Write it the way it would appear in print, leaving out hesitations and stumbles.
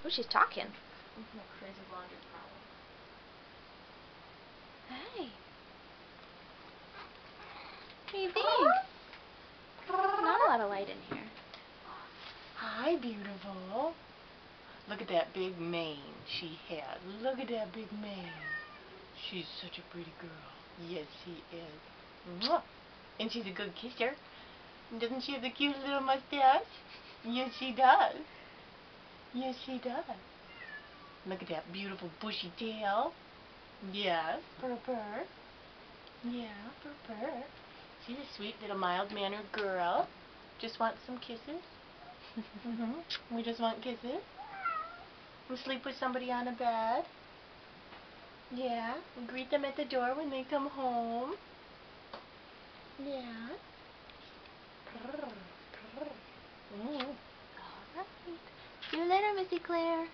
Oh, she's talking. No crazy laundry problem. Hey. What do you think? Not a lot of light in here. Hi, beautiful. Look at that big mane she has. Look at that big mane. She's such a pretty girl. Yes, she is. Mwah! And she's a good kisser. Doesn't she have the cute little mustache? Yes, she does. Yes, she does. Look at that beautiful bushy tail. Yes, purr purr. Yeah, purr purr. She's a sweet little mild-mannered girl. Just wants some kisses. We just want kisses. We sleep with somebody on a bed. Yeah, we greet them at the door when they come home. Yeah. Purr, purr. All right. See you later, Missy Claire.